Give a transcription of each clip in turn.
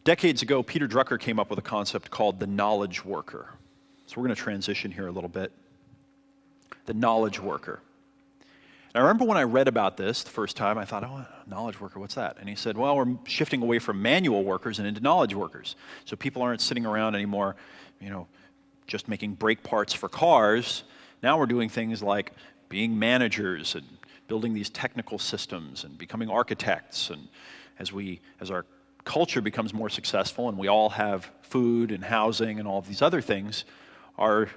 Decades ago, Peter Drucker came up with a concept called the knowledge worker. So we're going to transition here a little bit. The knowledge worker. And I remember when I read about this the first time, I thought, oh, knowledge worker, what's that? And he said, well, we're shifting away from manual workers and into knowledge workers. So people aren't sitting around anymore, just making brake parts for cars. Now we're doing things like being managers and building these technical systems and becoming architects. And as our culture becomes more successful and we all have food and housing and all of these other things, our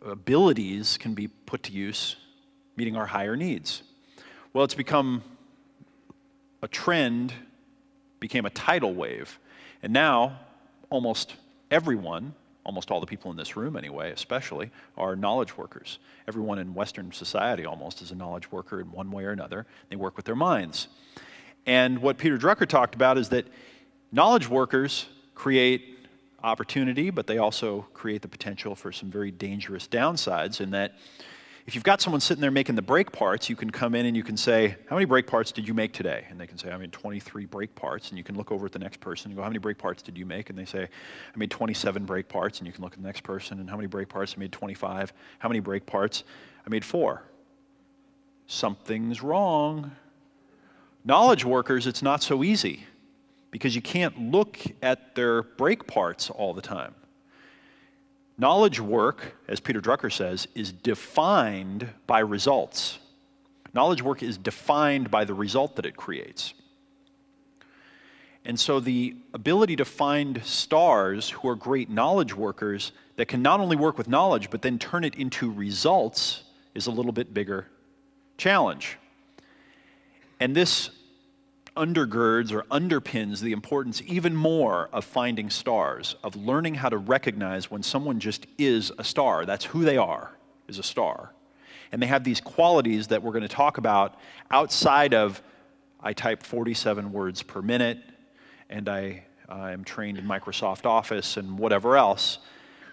abilities can be put to use meeting our higher needs. Well, it's become a trend, became a tidal wave, and now almost everyone, almost all the people in this room anyway, especially, are knowledge workers. Everyone in Western society almost is a knowledge worker in one way or another. They work with their minds. And what Peter Drucker talked about is that knowledge workers create opportunity, but they also create the potential for some very dangerous downsides in that if you've got someone sitting there making the brake parts, you can come in and you can say, how many brake parts did you make today? And they can say, I made 23 brake parts. And you can look over at the next person and go, how many brake parts did you make? And they say, I made 27 brake parts. And you can look at the next person and how many brake parts? I made 25. How many brake parts? I made 4. Something's wrong. Knowledge workers, it's not so easy because you can't look at their brake parts all the time. Knowledge work, as Peter Drucker says, is defined by results. Knowledge work is defined by the result that it creates. And so the ability to find stars who are great knowledge workers that can not only work with knowledge but then turn it into results is a little bit bigger challenge. And this undergirds or underpins the importance even more of finding stars, of learning how to recognize when someone just is a star. That's who they are, is a star. And they have these qualities that we're going to talk about outside of, I type 47 words per minute, and I am trained in Microsoft Office and whatever else,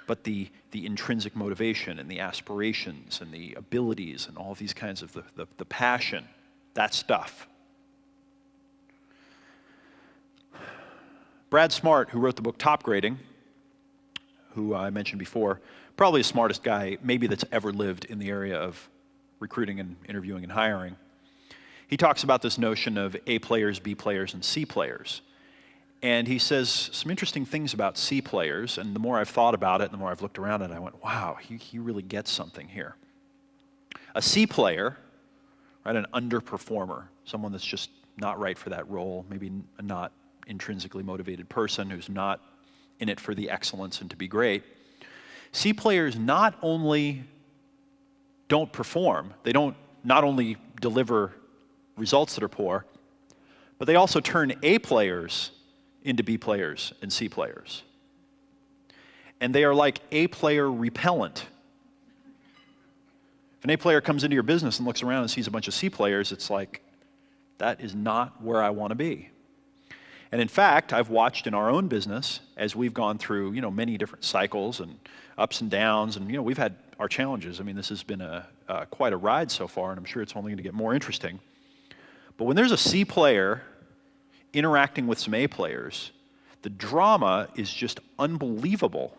but the intrinsic motivation and the aspirations and the abilities and all of these kinds of the passion, that stuff. Brad Smart, who wrote the book Top Grading, who I mentioned before, probably the smartest guy maybe that's ever lived in the area of recruiting and interviewing and hiring. He talks about this notion of A players, B players, and C players. And he says some interesting things about C players, and the more I've thought about it, and the more I've looked around at it, I went, wow, he really gets something here. A C player, right, an underperformer, someone that's just not right for that role, maybe not intrinsically motivated person who's not in it for the excellence and to be great. C players not only don't perform, they don't not only deliver results that are poor, but they also turn A players into B players and C players. And they are like A player repellent. If an A player comes into your business and looks around and sees a bunch of C players, it's like, that is not where I want to be. And in fact, I've watched in our own business as we've gone through, many different cycles and ups and downs, and we've had our challenges. I mean, this has been quite a ride so far, and I'm sure it's only going to get more interesting. But when there's a C player interacting with some A players, the drama is just unbelievable.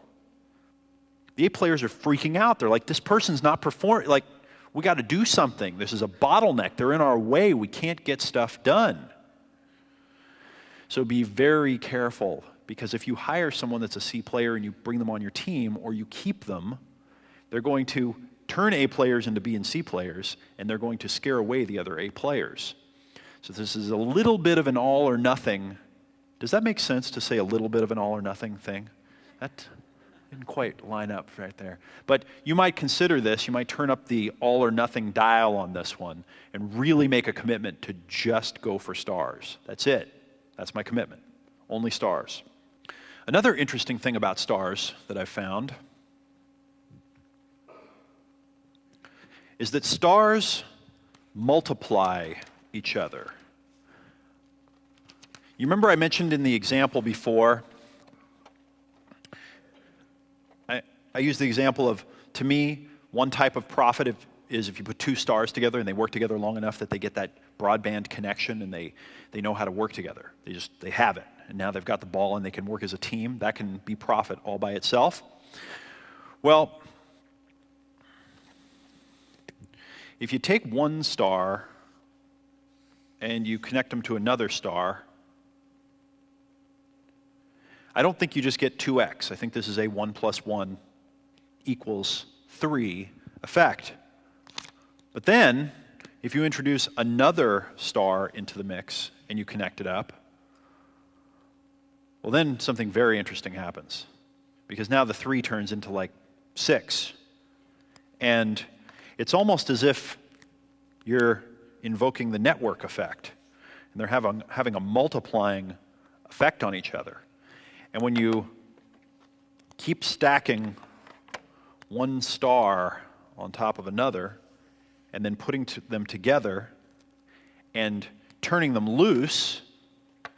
The A players are freaking out. They're like, this person's not performing. Like, we got to do something. This is a bottleneck. They're in our way. We can't get stuff done. So be very careful, because if you hire someone that's a C player and you bring them on your team or you keep them, they're going to turn A players into B and C players, and they're going to scare away the other A players. So this is a little bit of an all or nothing. Does that make sense to say a little bit of an all or nothing thing? That didn't quite line up right there. But you might consider this, you might turn up the all or nothing dial on this one and really make a commitment to just go for stars. That's it. That's my commitment. Only stars. Another interesting thing about stars that I've found is that stars multiply each other. You remember I mentioned in the example before, I used the example of, to me, one type of profit is if you put 2 stars together and they work together long enough that they get that broadband connection and they know how to work together. They have it. and now they've got the ball and they can work as a team. That can be profit all by itself. Well, if you take one star and you connect them to another star, I don't think you just get 2x. I think this is a 1 + 1 = 3 effect. But then, if you introduce another star into the mix and you connect it up, well, then something very interesting happens. Because now the 3 turns into like 6. And it's almost as if you're invoking the network effect. And they're having a multiplying effect on each other. And when you keep stacking one star on top of another, and then putting them together and turning them loose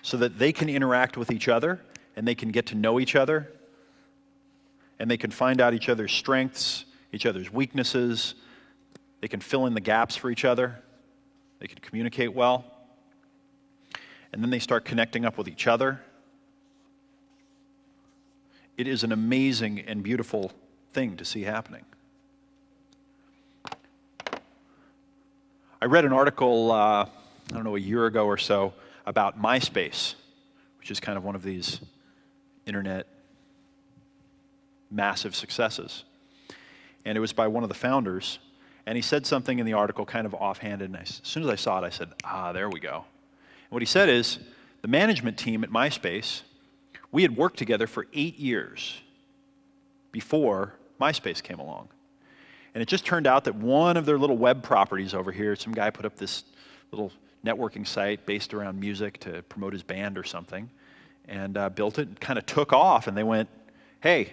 so that they can interact with each other and they can get to know each other and they can find out each other's strengths, each other's weaknesses, they can fill in the gaps for each other, they can communicate well, and then they start connecting up with each other. It is an amazing and beautiful thing to see happening. I read an article, I don't know, a year ago or so, about MySpace, which is kind of one of these internet massive successes. And it was by one of the founders, and he said something in the article kind of offhanded, and as soon as I saw it, I said, there we go. And what he said is, the management team at MySpace, we had worked together for 8 years before MySpace came along. And it just turned out that one of their little web properties over here, some guy put up this little networking site based around music to promote his band or something, and built it and kind of took off, and they went, hey,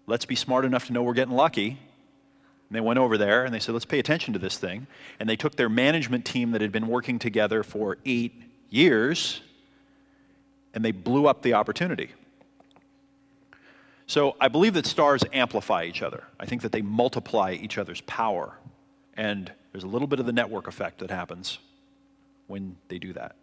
let's be smart enough to know we're getting lucky. And they went over there and they said, let's pay attention to this thing. And they took their management team that had been working together for 8 years, and they blew up the opportunity. So I believe that stars amplify each other. I think that they multiply each other's power. And there's a little bit of the network effect that happens when they do that.